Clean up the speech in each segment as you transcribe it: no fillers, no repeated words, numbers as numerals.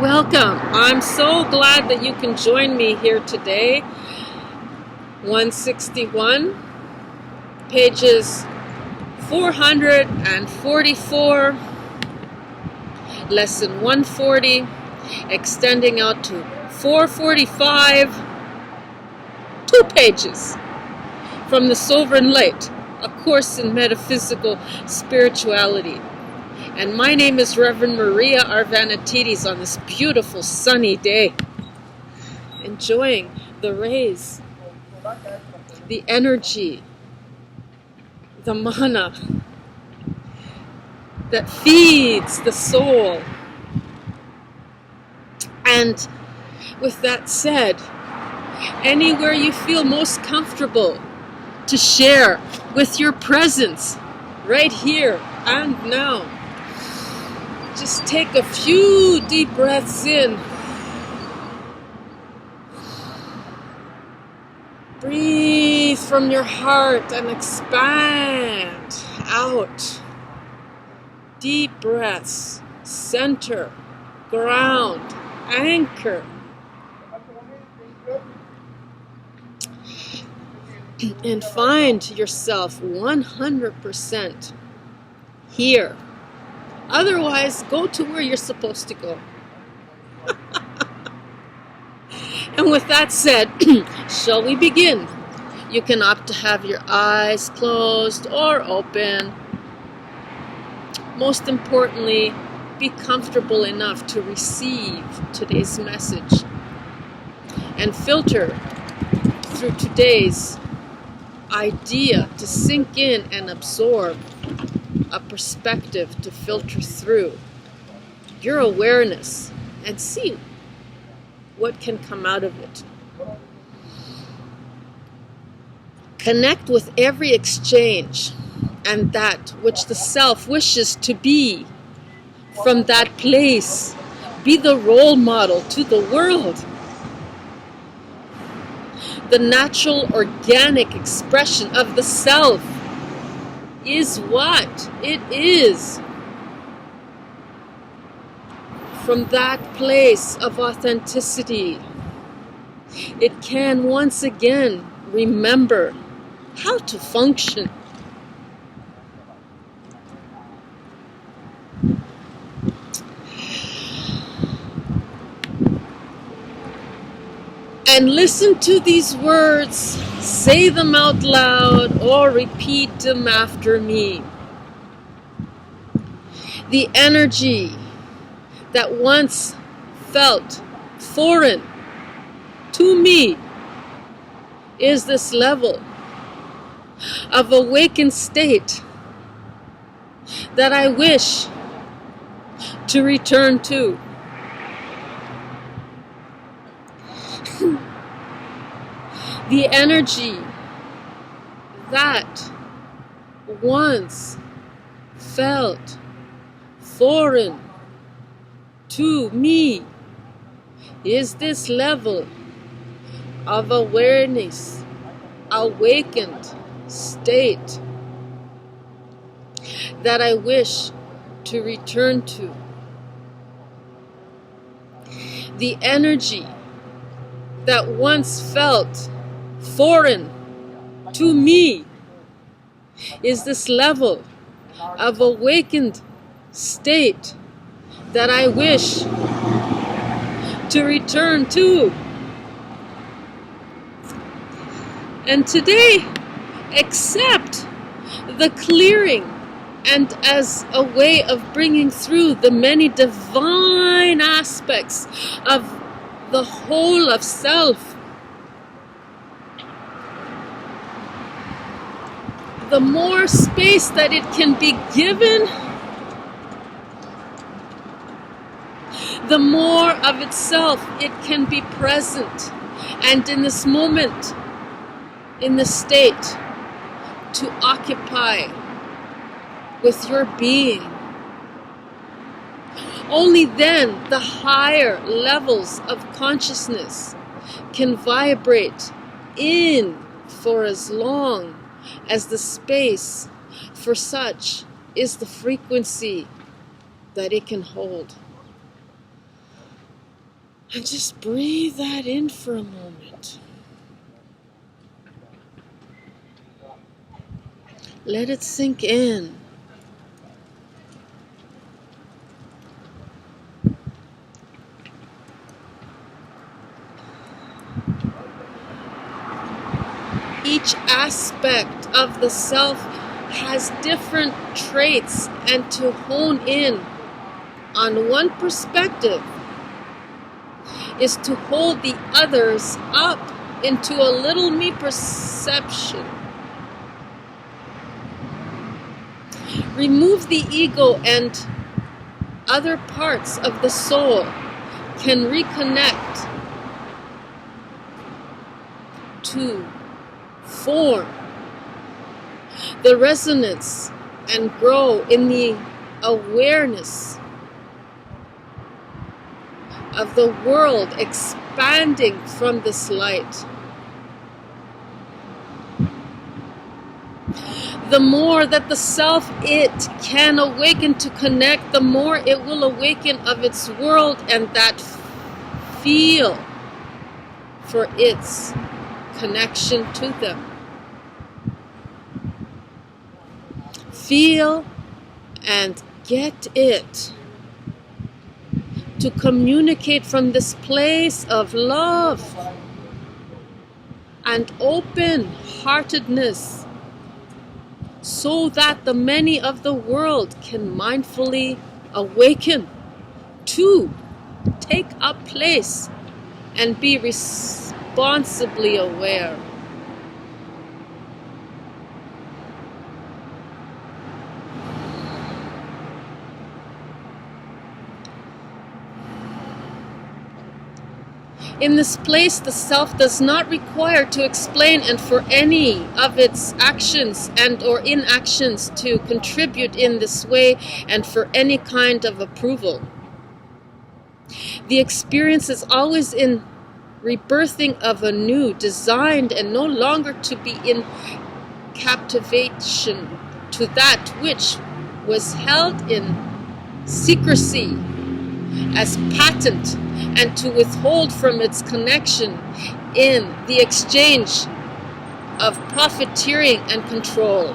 Welcome. I'm so glad that you can join me here today. 161, pages 444, lesson 140, extending out to 445, 2 pages from The Sovereign Light, a course in metaphysical spirituality. And my name is Reverend Maria Arvanitidis on this beautiful sunny day, enjoying the rays, the energy, the mana that feeds the soul. And with that said, anywhere you feel most comfortable to share with your presence right here and now. Just take a few deep breaths in. Breathe from your heart and expand out. Deep breaths. Center, ground, anchor. And find yourself 100% here. Otherwise, go to where you're supposed to go. And with that said, shall we begin? You can opt to have your eyes closed or open. Most importantly, be comfortable enough to receive today's message and filter through today's idea to sink in and absorb a perspective to filter through your awareness and see what can come out of it. Connect with every exchange and that which the self wishes to be. From that place, be the role model to the world. The natural, organic expression of the self is what it is. From that place of authenticity, it can once again remember how to function. And listen to these words, say them out loud or repeat them after me. The energy that once felt foreign to me is this level of awakened state that I wish to return to. The energy that once felt foreign to me is this level of awareness, awakened state that I wish to return to. The energy that once felt foreign to me is this level of awakened state that I wish to return to. And today, accept the clearing and as a way of bringing through the many divine aspects of the whole of self. The more space that it can be given, the more of itself it can be present. And in this moment, in the state, to occupy with your being. Only then the higher levels of consciousness can vibrate in for as long as the space for such is the frequency that it can hold. And just breathe that in for a moment. Let it sink in. Each aspect of the self has different traits, and to hone in on one perspective is to hold the others up into a little me perception. Remove the ego, and other parts of the soul can reconnect to form the resonance and grow in the awareness of the world expanding from this light. The more that the self, it can awaken to connect, the more it will awaken of its world, and that feel for its connection to them. Feel and get it to communicate from this place of love and open-heartedness, so that the many of the world can mindfully awaken to take up place and be responsibly aware. In this place, the self does not require to explain, and for any of its actions and or inactions to contribute in this way, and for any kind of approval. The experience is always in rebirthing of a new, designed and no longer to be in captivation to that which was held in secrecy as patent, and to withhold from its connection in the exchange of profiteering and control.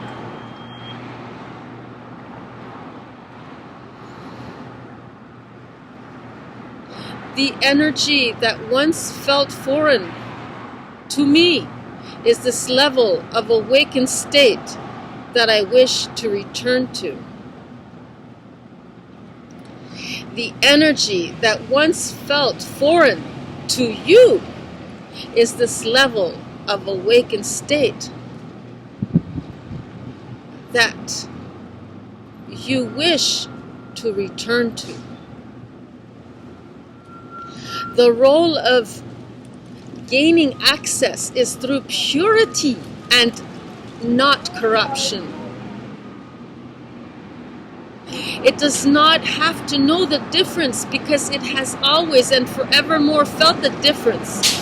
The energy that once felt foreign to me is this level of awakened state that I wish to return to. The energy that once felt foreign to you is this level of awakened state that you wish to return to. The role of gaining access is through purity and not corruption. It does not have to know the difference, because it has always and forevermore felt the difference.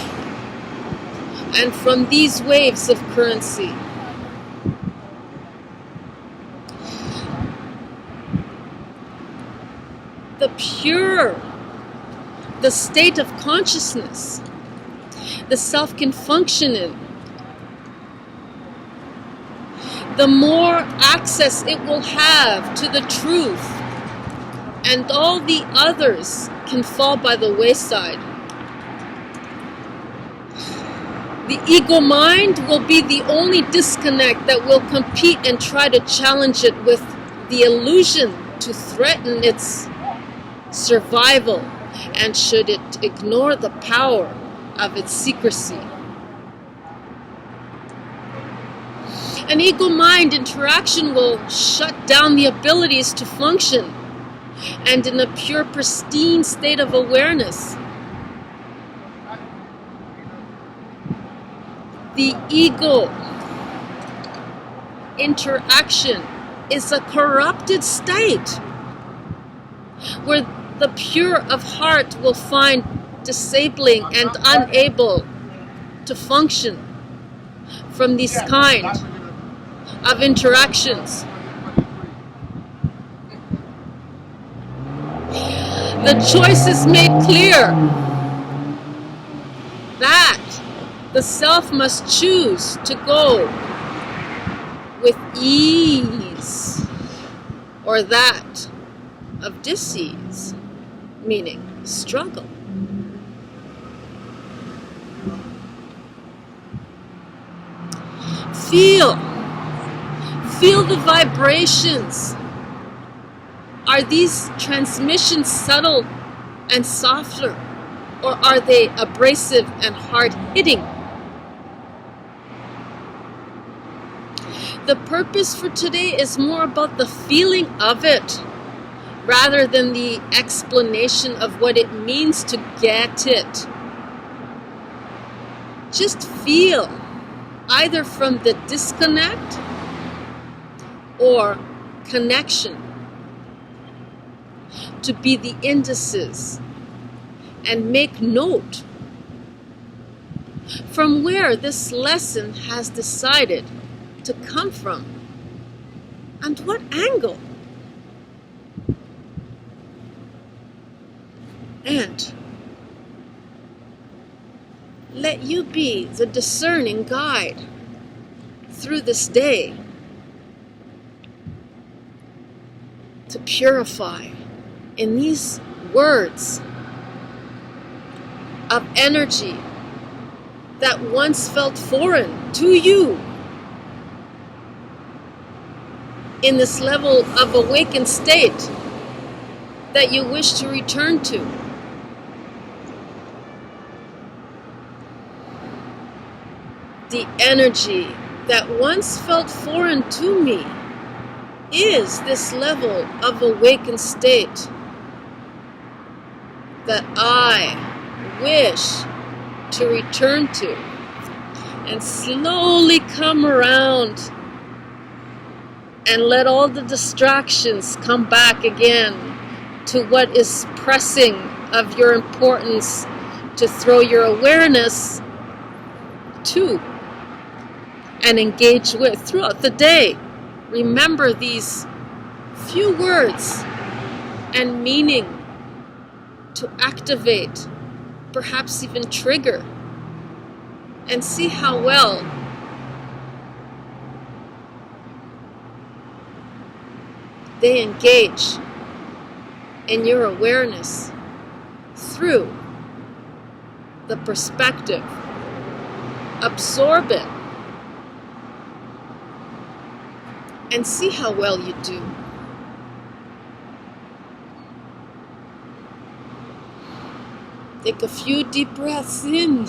And from these waves of currency, the pure, the state of consciousness the self can function in, the more access it will have to the truth, and all the others can fall by the wayside. The ego mind will be the only disconnect that will compete and try to challenge it with the illusion to threaten its survival, and should it ignore the power of its secrecy. An ego-mind interaction will shut down the abilities to function, and in a pure, pristine state of awareness, the ego interaction is a corrupted state where the pure of heart will find disabling and unable to function from these kind of interactions. The choice is made clear that the self must choose to go with ease, or that of dis-ease, meaning struggle. Feel the vibrations. Are these transmissions subtle and softer, or are they abrasive and hard-hitting? The purpose for today is more about the feeling of it, rather than the explanation of what it means to get it. Just feel, either from the disconnect or connection, to be the indices, and make note from where this lesson has decided to come from, and what angle. And let you be the discerning guide through this day to purify in these words of energy that once felt foreign to you, in this level of awakened state that you wish to return to. The energy that once felt foreign to me is this level of awakened state that I wish to return to, and slowly come around and let all the distractions come back again to what is pressing of your importance to throw your awareness to and engage with throughout the day. Remember these few words and meaning to activate, perhaps even trigger, and see how well they engage in your awareness through the perspective. Absorb it and see how well you do. Take a few deep breaths in.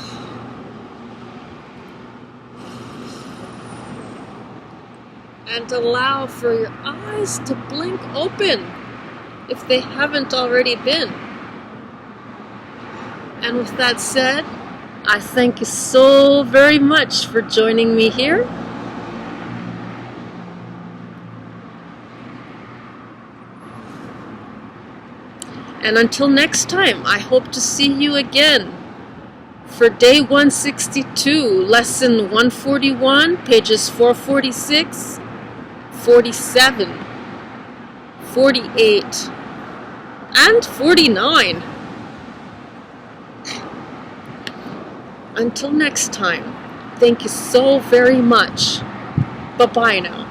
And allow for your eyes to blink open if they haven't already been. And with that said, I thank you so very much for joining me here. And until next time, I hope to see you again for day 162, lesson 141, pages 446, 47, 48, and 49. Until next time, thank you so very much. Bye-bye now.